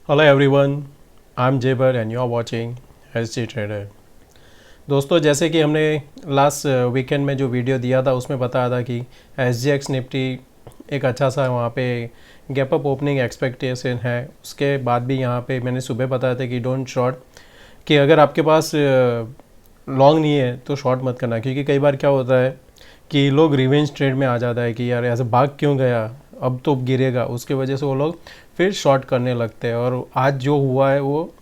Hello everyone, I am Jaber and you are watching SG trader. दोस्तों, जैसे कि हमने लास्ट वीकेंड में जो वीडियो दिया था उसमें बताया था कि एसजीएक्स निफ्टी एक अच्छा सा वहाँ पे गैप अप ओपनिंग एक्सपेक्टेशन है। उसके बाद भी यहाँ पे मैंने सुबह बताया था कि डोंट शॉर्ट, कि अगर आपके पास लॉन्ग नहीं है तो शॉर्ट मत करना, क्योंकि कई बार क्या होता है कि लोग रिवेंज ट्रेड में आ जाता है कि यार ऐसे भाग क्यों गया, अब तो गिरेगा, उसके वजह से वो लोग फिर शॉर्ट करने लगते हैं। और आज जो हुआ है वो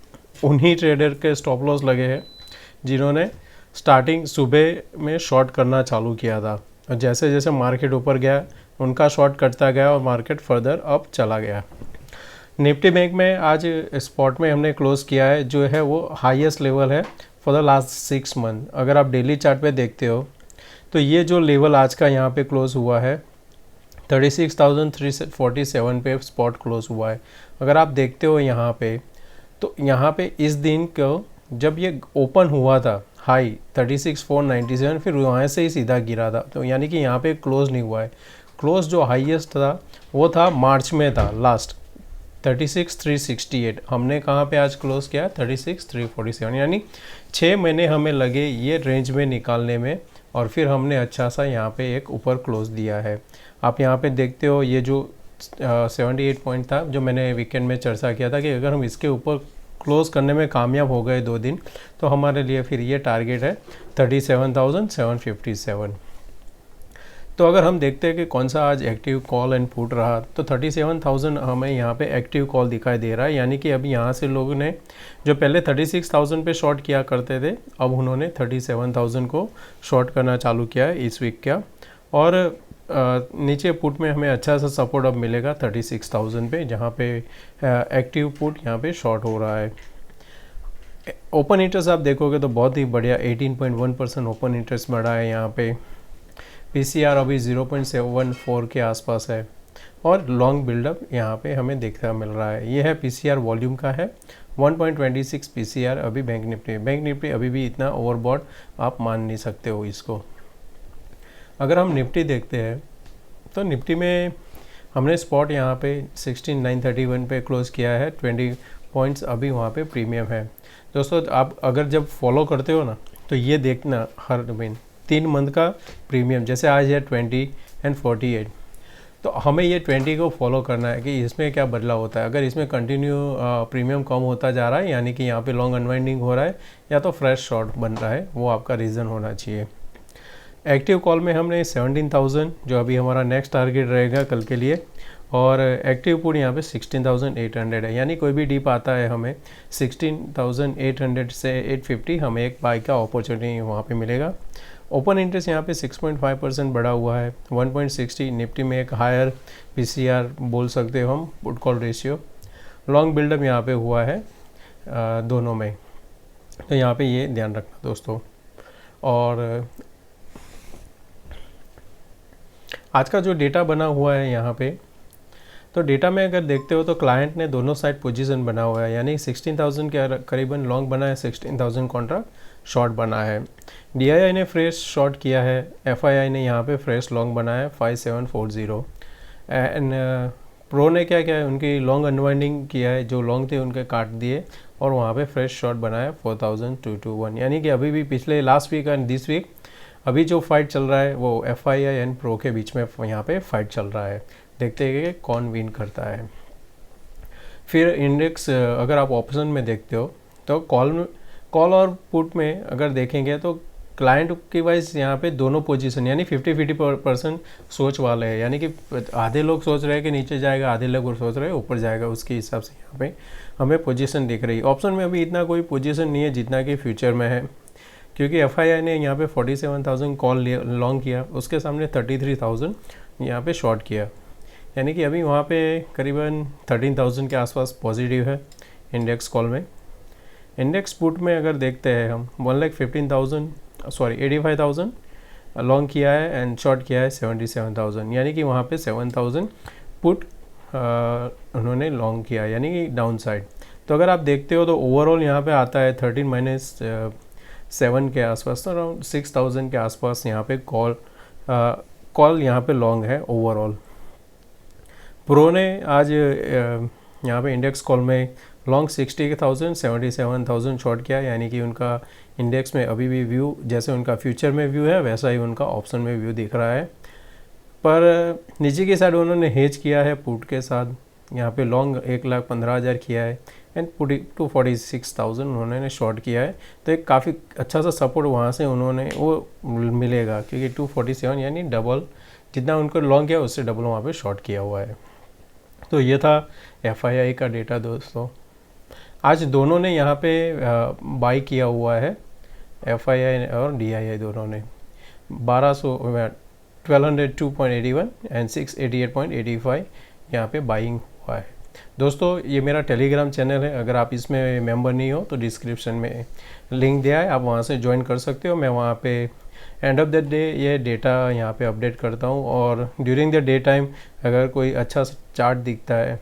उन्हीं ट्रेडर के स्टॉप लॉस लगे हैं जिन्होंने स्टार्टिंग सुबह में शॉर्ट करना चालू किया था, और जैसे जैसे मार्केट ऊपर गया उनका शॉर्ट कटता गया और मार्केट फर्दर अप चला गया। निफ्टी बैंक में आज स्पॉट में हमने क्लोज किया है जो है वो हाईएस्ट लेवल है फॉर द लास्ट 6 मंथ। अगर आप डेली चार्ट पे देखते हो तो ये जो लेवल आज का यहाँ पे क्लोज हुआ है 36,347 पे स्पॉट क्लोज हुआ है। अगर आप देखते हो यहाँ पे तो यहाँ पे इस दिन को जब ये ओपन हुआ था हाई 36,497, फिर वहाँ से ही सीधा गिरा था, तो यानी कि यहाँ पे क्लोज नहीं हुआ है। क्लोज जो हाईएस्ट था वो था मार्च में था लास्ट 36,368। हमने कहाँ पे आज क्लोज किया 36,347, यानी 6 महीने हमें लगे ये रेंज में निकालने में, और फिर हमने अच्छा सा यहाँ पे एक ऊपर क्लोज दिया है। आप यहाँ पे देखते हो ये जो 78 पॉइंट था जो मैंने वीकेंड में चर्चा किया था कि अगर हम इसके ऊपर क्लोज करने में कामयाब हो गए 2 दिन तो हमारे लिए फिर ये टारगेट है 37,757। तो अगर हम देखते हैं कि कौन सा आज एक्टिव कॉल एंड पुट रहा तो 37,000 हमें यहाँ पे एक्टिव कॉल दिखाई दे रहा है, यानी कि अभी यहाँ से लोगों ने जो पहले 36,000 पे शॉर्ट किया करते थे अब उन्होंने 37,000 को शॉर्ट करना चालू किया है इस वीक का। और नीचे पुट में हमें अच्छा सा सपोर्ट अब मिलेगा 36,000 पे, जहाँ पे एक्टिव पुट यहाँ पे शॉर्ट हो रहा है। ओपन इंटरेस्ट आप देखोगे तो बहुत ही बढ़िया 18.1% ओपन इंटरेस्ट बढ़ा है यहाँ पे। पीसीआर अभी 0.74 के आसपास है और लॉन्ग बिल्डअप यहाँ पे हमें देखने मिल रहा है। ये है पीसीआर वॉल्यूम का है 1.26 पीसीआर अभी बैंक निफ्टी अभी भी इतना ओवरबॉट आप मान नहीं सकते हो इसको। अगर हम निफ्टी देखते हैं तो निफ्टी में हमने स्पॉट यहाँ पे 16,931 पे क्लोज किया है, 20 पॉइंट्स अभी वहाँ पे प्रीमियम है। दोस्तों, आप अगर जब फॉलो करते हो ना तो ये देखना हर दिन 3 मंथ का प्रीमियम, जैसे आज है 20 एंड 48, तो हमें ये 20 को फॉलो करना है कि इसमें क्या बदलाव होता है। अगर इसमें कंटिन्यू प्रीमियम कम होता जा रहा है यानी कि यहाँ पे लॉन्ग अनवाइंडिंग हो रहा है या तो फ्रेश शॉर्ट बन रहा है, वो आपका रीज़न होना चाहिए। एक्टिव कॉल में हमने 17,000 जो अभी हमारा नेक्स्ट टारगेट रहेगा कल के लिए, और एक्टिव पुट यहाँ पे 16,800 है, यानी कोई भी डीप आता है हमें 16,800 से 850 हमें एक बाई का अपॉर्चुनिटी वहाँ पे मिलेगा। ओपन इंटरेस्ट यहाँ पे 6.5% बढ़ा हुआ है, 1.60 निफ्टी में एक हायर पीसीआर बोल सकते हो हम, put call ratio. Long buildup यहाँ पे हुआ है दोनों में, तो यहाँ पे ये ध्यान रखना दोस्तों। और आज का जो डेटा बना हुआ है यहाँ पे, तो डेटा में अगर देखते हो तो क्लाइंट ने दोनों साइड पोजीशन बना हुआ है, यानी 16,000 के करीबन लॉन्ग बना है, 16,000 कॉन्ट्रैक्ट शॉर्ट बना है। डीआईआई ने फ्रेश शॉर्ट किया है, एफआईआई ने यहाँ पे फ्रेश लॉन्ग बनाया है 5740। एंड प्रो ने क्या किया है, उनकी लॉन्ग अनवाइंडिंग किया है, जो लॉन्ग थे उनके काट दिए और वहाँ पे फ्रेश शॉर्ट बनाया 4,221, यानी कि अभी भी पिछले last week and this week अभी जो फाइट चल रहा है वो एफआईआई एंड प्रो के बीच में यहाँ पे फाइट चल रहा है। देखते हैं कि कौन विन करता है। फिर इंडेक्स अगर आप ऑप्शन में देखते हो तो कॉल और पुट में अगर देखेंगे तो क्लाइंट की वाइज यहाँ पे दोनों पोजीशन यानी 50-50% सोच वाले हैं, यानी कि आधे लोग सोच रहे हैं कि नीचे जाएगा, आधे लोग सोच रहे हैं ऊपर जाएगा, उसके हिसाब से यहाँ पे हमें पोजीशन दिख रही है। ऑप्शन में अभी इतना कोई पोजीशन नहीं है जितना कि फ्यूचर में है, क्योंकि एफआईआई ने यहाँ पे 47,000 कॉल लॉन्ग किया, उसके सामने 33,000 यहाँ पे शॉर्ट किया, यानी कि अभी वहाँ पे करीबन 13,000 के आसपास पॉजिटिव है इंडेक्स कॉल में। इंडेक्स पुट में अगर देखते हैं हम 85,000 लॉन्ग किया है एंड शॉर्ट किया है 77,000, यानी कि वहाँ पे 7,000 पुट उन्होंने लॉन्ग किया, यानी कि डाउन साइड। तो अगर आप देखते हो तो ओवरऑल यहाँ पे आता है 13-7 के आसपास, तो अराउंड 6,000 के आसपास यहाँ पे कॉल यहाँ पे लॉन्ग है ओवरऑल। प्रो ने आज यहाँ पे इंडेक्स कॉल में लॉन्ग 60,000 77,000 शॉर्ट किया, यानी कि उनका इंडेक्स में अभी भी व्यू जैसे उनका फ्यूचर में व्यू है वैसा ही उनका ऑप्शन में व्यू दिख रहा है। पर नीचे की साइड उन्होंने हेज किया है पुट के साथ, यहाँ पे लॉन्ग 1,15,000 किया है एंड पुट 246,000 उन्होंने शॉर्ट किया है। तो एक काफ़ी अच्छा सा सपोर्ट वहाँ से उन्होंने वो मिलेगा, क्योंकि 247 यानी डबल जितना उनको लॉन्ग किया उससे डबल वहाँ पे शॉर्ट किया हुआ है। तो ये था FII का डेटा दोस्तों। आज दोनों ने यहाँ पे बाई किया हुआ है, FII और DII दोनों ने 1202.81 एंड 688.85 यहाँ पे बाइंग हुआ है। दोस्तों ये मेरा टेलीग्राम चैनल है, अगर आप इसमें मेंबर नहीं हो तो डिस्क्रिप्शन में लिंक दिया है, आप वहाँ से ज्वाइन कर सकते हो। मैं वहाँ पे एंड ऑफ द डे ये डेटा यहाँ पे अपडेट करता हूँ, और ड्यूरिंग द डे टाइम अगर कोई अच्छा चार्ट दिखता है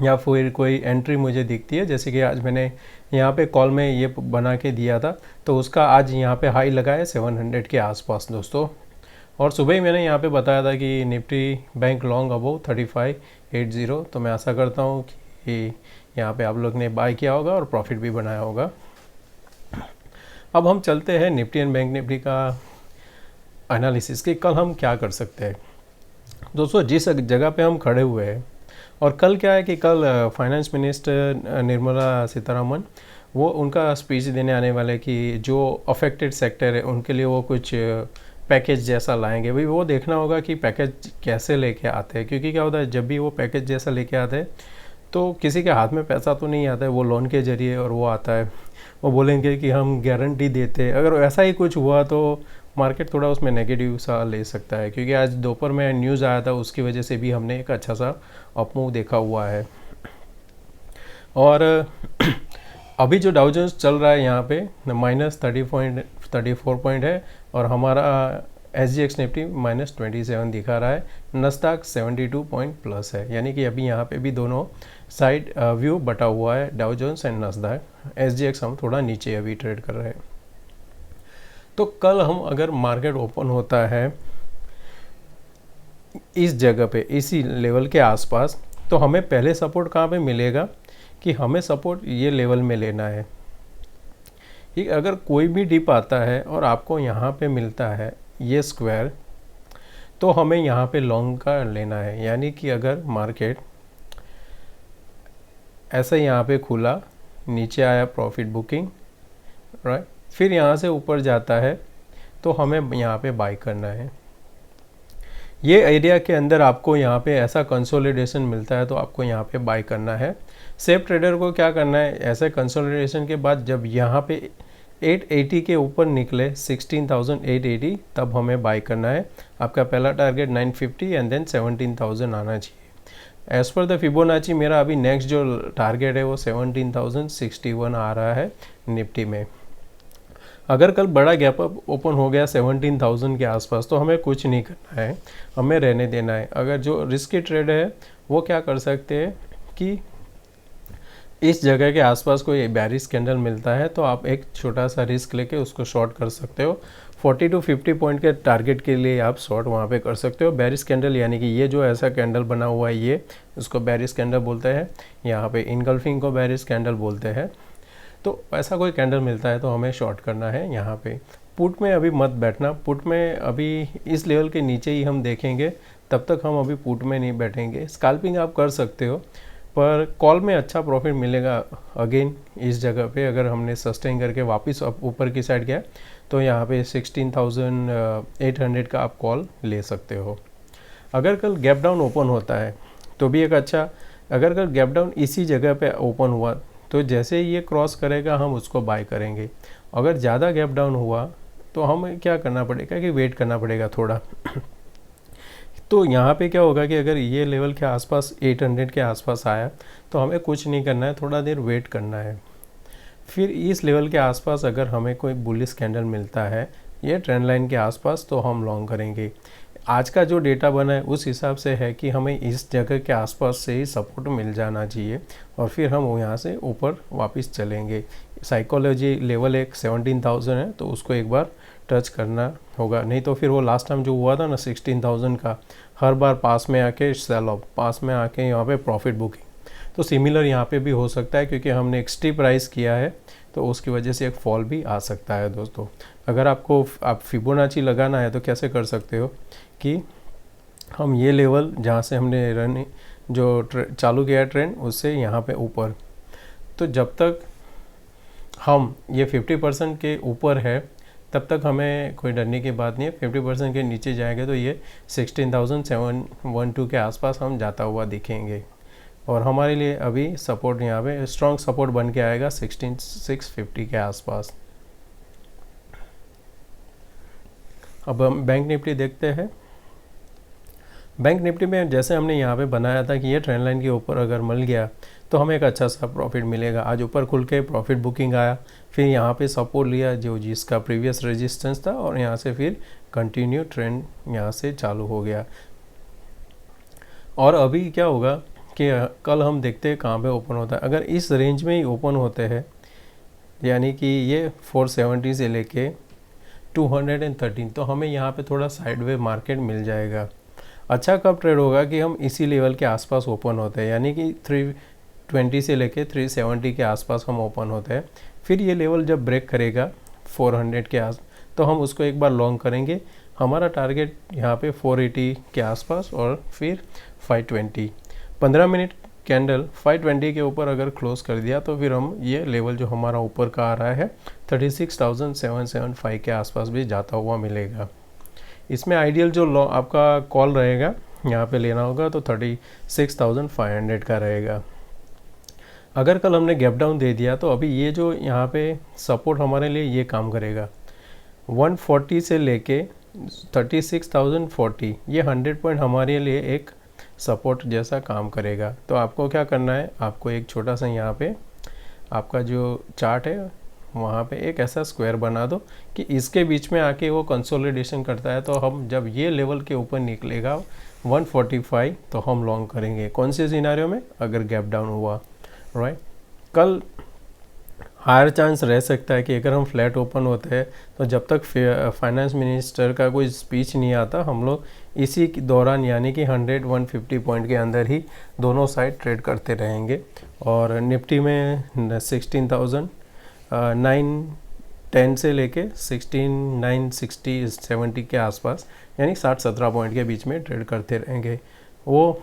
या फिर कोई एंट्री मुझे दिखती है, जैसे कि आज मैंने यहाँ पे कॉल में ये बना के दिया था, तो उसका आज यहाँ पे हाई लगा है 700 के आसपास दोस्तों। और सुबह ही मैंने यहाँ पे बताया था कि निफ्टी बैंक लॉन्ग अबव 3580, तो मैं आशा करता हूँ कि यहाँ पे आप लोग ने बाय किया होगा और प्रॉफिट भी बनाया होगा। अब हम चलते हैं निफ्टी एंड बैंक निफ्टी का एनालिसिस कि कल हम क्या कर सकते हैं। दोस्तों जिस जगह पे हम खड़े हुए हैं, और कल क्या है कि कल फाइनेंस मिनिस्टर निर्मला सीतारमण वो उनका स्पीच देने आने वाले कि जो अफेक्टेड सेक्टर है उनके लिए वो कुछ पैकेज जैसा लाएंगे। भाई वो देखना होगा कि पैकेज कैसे लेके आते हैं, क्योंकि क्या होता है जब भी वो पैकेज जैसा लेके आते हैं तो किसी के हाथ में पैसा तो नहीं आता है, वो लोन के जरिए और वो आता है, वो बोलेंगे कि हम गारंटी देते हैं। अगर ऐसा ही कुछ हुआ तो मार्केट थोड़ा उसमें नेगेटिव सा ले सकता है, क्योंकि आज दोपहर में न्यूज़ आया था उसकी वजह से भी हमने एक अच्छा सा अपमूव देखा हुआ है। और अभी जो डाउ जोन्स चल रहा है यहाँ पे -34 पॉइंट है, और हमारा SGX निफ्टी -27 दिखा रहा है, नस्डैक 72 पॉइंट प्लस है, यानी कि अभी यहाँ पे भी दोनों साइड व्यू बटा हुआ है, डाउ जोन्स एंड नस्डैक। SGX हम थोड़ा नीचे अभी ट्रेड कर रहे हैं। तो कल हम अगर मार्केट ओपन होता है इस जगह पे इसी लेवल के आसपास, तो हमें पहले सपोर्ट कहाँ पे मिलेगा कि हमें सपोर्ट ये लेवल में लेना है। कि अगर कोई भी डिप आता है और आपको यहाँ पे मिलता है ये स्क्वायर, तो हमें यहाँ पे लॉन्ग का लेना है। यानी कि अगर मार्केट ऐसा यहाँ पे खुला, नीचे आया प्रॉफिट बुकिंग, राइट, फिर यहाँ से ऊपर जाता है तो हमें यहाँ पे बाय करना है। ये एरिया के अंदर आपको यहाँ पे ऐसा कंसोलिडेशन मिलता है तो आपको यहाँ पे बाय करना है। सेफ ट्रेडर को क्या करना है, ऐसे कंसोलिडेशन के बाद जब यहाँ पे 880 के ऊपर निकले 16,880, तब हमें बाय करना है। आपका पहला टारगेट 950 एंड देन 17,000 आना चाहिए। एज़ पर द फिबोनाची मेरा अभी नेक्स्ट जो टारगेट है वो 17,061 आ रहा है निफ्टी में। अगर कल बड़ा गैप अप ओपन हो गया 17,000 के आसपास, तो हमें कुछ नहीं करना है, हमें रहने देना है। अगर जो रिस्की ट्रेड है वो क्या कर सकते हैं कि इस जगह के आसपास कोई बेरिश कैंडल मिलता है तो आप एक छोटा सा रिस्क लेके उसको शॉर्ट कर सकते हो। 40 to 50 पॉइंट के टारगेट के लिए आप शॉर्ट वहाँ पे कर सकते हो। बेरिश कैंडल यानी कि ये जो ऐसा कैंडल बना हुआ है ये, उसको बेरिश कैंडल बोलते हैं। यहाँ पे इनगल्फिंग को बेरिश कैंडल बोलते हैं। तो ऐसा कोई कैंडल मिलता है तो हमें शॉर्ट करना है यहाँ पे। पुट में अभी मत बैठना, पुट में अभी इस लेवल के नीचे ही हम देखेंगे, तब तक हम अभी पुट में नहीं बैठेंगे। स्कैल्पिंग आप कर सकते हो, पर कॉल में अच्छा प्रॉफिट मिलेगा अगेन इस जगह पे। अगर हमने सस्टेन करके वापस ऊपर की साइड गया तो यहाँ पे 16,800 का आप कॉल ले सकते हो। अगर कल गैप डाउन ओपन होता है तो भी एक अच्छा, अगर कल गैप डाउन इसी जगह पे ओपन हुआ तो जैसे ही ये क्रॉस करेगा हम उसको बाय करेंगे। अगर ज़्यादा गैप डाउन हुआ तो हमें क्या करना पड़ेगा कि वेट करना पड़ेगा थोड़ा। तो यहाँ पे क्या होगा कि अगर ये लेवल के आसपास 800 के आसपास आया तो हमें कुछ नहीं करना है, थोड़ा देर वेट करना है। फिर इस लेवल के आसपास अगर हमें कोई बुलिश कैंडल मिलता है ये ट्रेंड लाइन के आसपास, तो हम लॉन्ग करेंगे। आज का जो डेटा बना है उस हिसाब से है कि हमें इस जगह के आसपास से ही सपोर्ट मिल जाना चाहिए और फिर हम यहाँ से ऊपर वापस चलेंगे। साइकोलॉजी लेवल एक 17,000 है तो उसको एक बार टच करना होगा, नहीं तो फिर वो लास्ट टाइम जो हुआ था ना 16,000 का, हर बार पास में आके सेल ऑफ, पास में आके यहाँ पे प्रॉफिट बुकिंग, तो सिमिलर यहाँ पे भी हो सकता है, क्योंकि हमने एक स्टीप राइज किया है तो उसकी वजह से एक फॉल भी आ सकता है दोस्तों। अगर आप फिबोनाची लगाना है तो कैसे कर सकते हो कि हम ये लेवल जहाँ से हमने रन जो चालू किया ट्रेंड उससे यहाँ पे ऊपर, तो जब तक हम ये 50% के ऊपर है तब तक हमें कोई डरने की बात नहीं है। 50% के नीचे जाएंगे तो ये 16,712 के आसपास हम जाता हुआ दिखेंगे, और हमारे लिए अभी सपोर्ट यहाँ पे स्ट्रॉन्ग सपोर्ट बन के आएगा 16,650 के आसपास। अब हम बैंक निफ्टी देखते हैं। बैंक निफ्टी में जैसे हमने यहाँ पे बनाया था कि ये ट्रेंड लाइन के ऊपर अगर मिल गया तो हमें एक अच्छा सा प्रॉफिट मिलेगा। आज ऊपर खुल के प्रॉफिट बुकिंग आया, फिर यहाँ पे सपोर्ट लिया जो जिसका प्रीवियस रेजिस्टेंस था, और यहाँ से फिर कंटिन्यू ट्रेंड यहाँ से चालू हो गया। और अभी क्या होगा कि कल हम देखते हैं कहाँ पे ओपन होता है। अगर इस रेंज में ही ओपन होते हैं, यानी कि ये 470 से लेके 213, तो हमें यहाँ पे थोड़ा साइडवे मार्केट मिल जाएगा। अच्छा कब ट्रेड होगा कि हम इसी लेवल के आसपास ओपन होते हैं, यानी कि 320 से लेके 370 के आसपास हम ओपन होते हैं। फिर ये लेवल जब ब्रेक करेगा 400 के आस, तो हम उसको एक बार लॉन्ग करेंगे। हमारा टारगेट यहाँ पे 480 के आसपास और फिर 520। 15 मिनट कैंडल 520 के ऊपर अगर क्लोज कर दिया तो फिर हम ये लेवल जो हमारा ऊपर का आ रहा है 36,775 के आसपास भी जाता हुआ मिलेगा। इसमें आइडियल जो आपका कॉल रहेगा यहाँ पे लेना होगा तो 36,500 का रहेगा। अगर कल हमने गैप डाउन दे दिया तो अभी ये जो यहाँ पे सपोर्ट हमारे लिए ये काम करेगा 140 से लेके 36,040, ये 100 पॉइंट हमारे लिए एक सपोर्ट जैसा काम करेगा। तो आपको क्या करना है, आपको एक छोटा सा यहाँ पे आपका जो चार्ट है वहाँ पे एक ऐसा स्क्वायर बना दो कि इसके बीच में आके वो कंसोलिडेशन करता है। तो हम जब ये लेवल के ऊपर निकलेगा 145 तो हम लॉन्ग करेंगे। कौन से सिनारियो में, अगर गैप डाउन हुआ, राइट। कल हायर चांस रह सकता है कि अगर हम फ्लैट ओपन होते हैं तो जब तक फाइनेंस मिनिस्टर का कोई स्पीच नहीं आता हम लोग इसी दौरान यानी कि 100-150 पॉइंट के अंदर ही दोनों साइड ट्रेड करते रहेंगे। और निफ्टी में 16,910 से लेके 16,960-70 के आसपास यानी 60-17 पॉइंट के बीच में ट्रेड करते रहेंगे। वो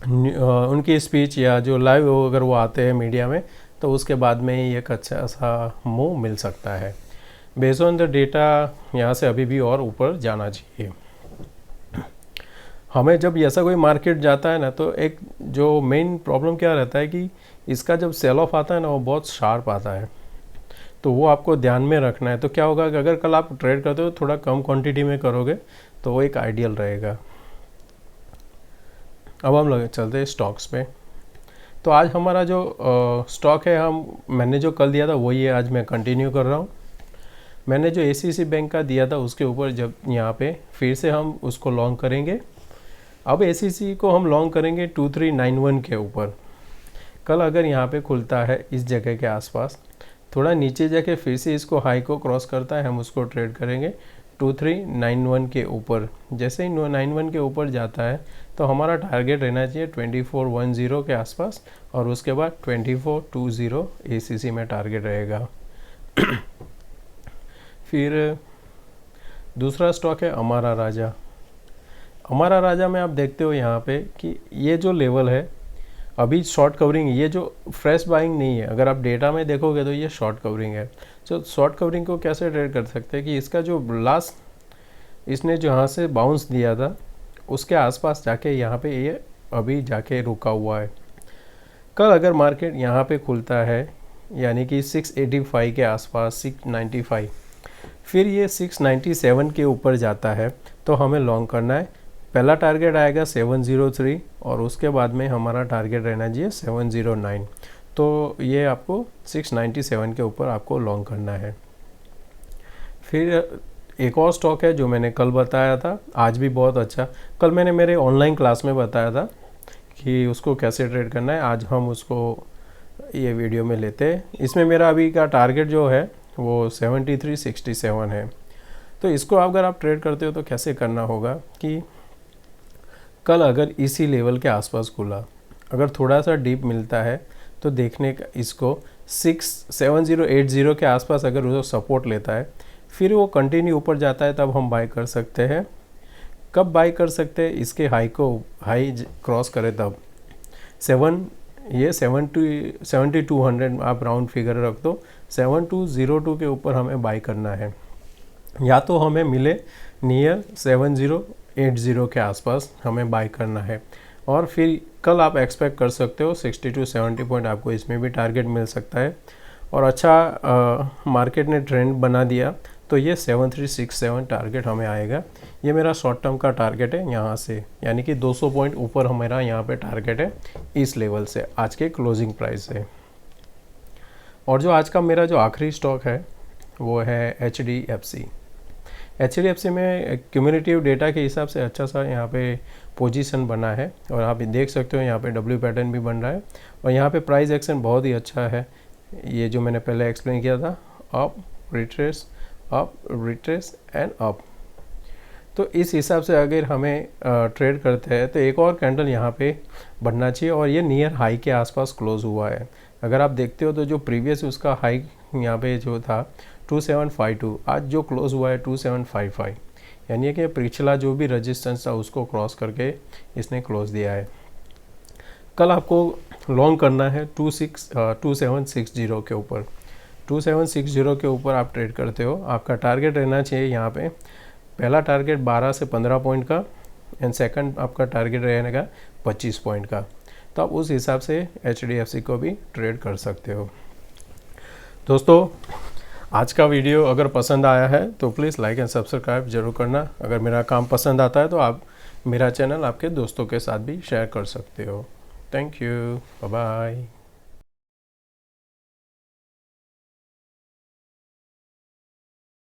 उनकी स्पीच या जो लाइव अगर वो आते हैं मीडिया में तो उसके बाद में ही एक अच्छा सा मूव मिल सकता है। बेस्ड ऑन द डेटा यहाँ से अभी भी और ऊपर जाना चाहिए। हमें जब ऐसा कोई मार्केट जाता है ना तो एक जो मेन प्रॉब्लम क्या रहता है कि इसका जब सेल ऑफ आता है ना वो बहुत शार्प आता है, तो वो आपको ध्यान में रखना है। तो क्या होगा कि अगर कल आप ट्रेड करते हो थोड़ा कम क्वांटिटी में करोगे तो वो एक आइडियल रहेगा। अब हम लोग चलते हैं स्टॉक्स पे। तो आज हमारा जो स्टॉक है मैंने जो कल दिया था वही है, आज मैं कंटिन्यू कर रहा हूँ। मैंने जो ACC बैंक का दिया था उसके ऊपर जब यहाँ पे फिर से हम उसको लॉन्ग करेंगे। अब ACC को हम लॉन्ग करेंगे 2391 के ऊपर। कल अगर यहाँ पे खुलता है इस जगह के आसपास, थोड़ा नीचे जाके फिर से इसको हाई को क्रॉस करता है, हम उसको ट्रेड करेंगे 2391 के ऊपर। जैसे ही 91 के ऊपर जाता है तो हमारा टारगेट रहना चाहिए 2410 के आसपास, और उसके बाद 2420 ACC में टारगेट रहेगा। फिर दूसरा स्टॉक है अमारा राजा। अमारा राजा में आप देखते हो यहाँ पे कि ये जो लेवल है अभी शॉर्ट कवरिंग, ये जो फ्रेश बाइंग नहीं है। अगर आप डेटा में देखोगे तो ये शॉर्ट कवरिंग है। तो शॉर्ट कवरिंग को कैसे ट्रेड कर सकते हैं कि इसका जो लास्ट इसने जहाँ से बाउंस दिया था उसके आसपास जाके यहाँ पे ये अभी जाके रुका हुआ है। कल अगर मार्केट यहाँ पे खुलता है यानी कि 685 के आसपास 695, फिर ये 697 के ऊपर जाता है तो हमें लॉन्ग करना है। पहला टारगेट आएगा 703 और उसके बाद में हमारा टारगेट रहना चाहिए 709। तो ये आपको 697 के ऊपर आपको लॉन्ग करना है। फिर एक और स्टॉक है जो मैंने कल बताया था, आज भी बहुत अच्छा। कल मैंने मेरे ऑनलाइन क्लास में बताया था कि उसको कैसे ट्रेड करना है, आज हम उसको ये वीडियो में लेते हैं। इसमें मेरा अभी का टारगेट जो है वो 7367 है। तो इसको अगर आप ट्रेड करते हो तो कैसे करना होगा कि कल अगर इसी लेवल के आसपास खुला, अगर थोड़ा सा डीप मिलता है तो देखने का इसको 67080 के आसपास अगर वो सपोर्ट लेता है, फिर वो कंटिन्यू ऊपर जाता है, तब हम बाय कर सकते हैं। कब बाय कर सकते हैं? इसके हाई क्रॉस करे तब। 7200 आप राउंड फिगर रख दो, 7202 के ऊपर हमें बाय करना है, या तो हमें मिले नियर 7080 के आसपास हमें बाय करना है। और फिर कल आप एक्सपेक्ट कर सकते हो 60 to 70 पॉइंट आपको इसमें भी टारगेट मिल सकता है। और अच्छा मार्केट ने ट्रेंड बना दिया तो ये 7367 टारगेट हमें आएगा। ये मेरा शॉर्ट टर्म का टारगेट है यहाँ से, यानी कि 200 पॉइंट ऊपर हमारा यहाँ पे टारगेट है इस लेवल से, आज के क्लोजिंग प्राइस से। और जो आज का मेरा जो आखिरी स्टॉक है वो है HDFC में क्यूमुलेटिव डेटा के हिसाब से अच्छा सा यहाँ पे पोजीशन बना है, और आप देख सकते हो यहाँ पे W पैटर्न भी बन रहा है, और यहाँ पे प्राइस एक्शन बहुत ही अच्छा है। ये जो मैंने पहले एक्सप्लेन किया था, अप रिट्रेस एंड अप। तो इस हिसाब से अगर हमें ट्रेड करते हैं तो एक और कैंडल यहाँ पे बनना चाहिए, और ये नियर हाई के आसपास क्लोज हुआ है। अगर आप देखते हो तो जो प्रीवियस उसका हाई यहाँ पे जो था 2752, आज जो क्लोज हुआ है 2755, यानी कि पिछला जो भी रेजिस्टेंस था उसको क्रॉस करके इसने क्लोज दिया है। कल आपको लॉन्ग करना है 2760 के ऊपर। 2760 के ऊपर आप ट्रेड करते हो, आपका टारगेट रहना चाहिए यहाँ पे, पहला टारगेट 12 से 15 पॉइंट का, एंड सेकंड आपका टारगेट रहेगा 25 पॉइंट का। तो आप उस हिसाब से HDFC को भी ट्रेड कर सकते हो। दोस्तों, आज का वीडियो अगर पसंद आया है तो प्लीज़ लाइक एंड सब्सक्राइब जरूर करना। अगर मेरा काम पसंद आता है तो आप मेरा चैनल आपके दोस्तों के साथ भी शेयर कर सकते हो। Thank you, bye bye.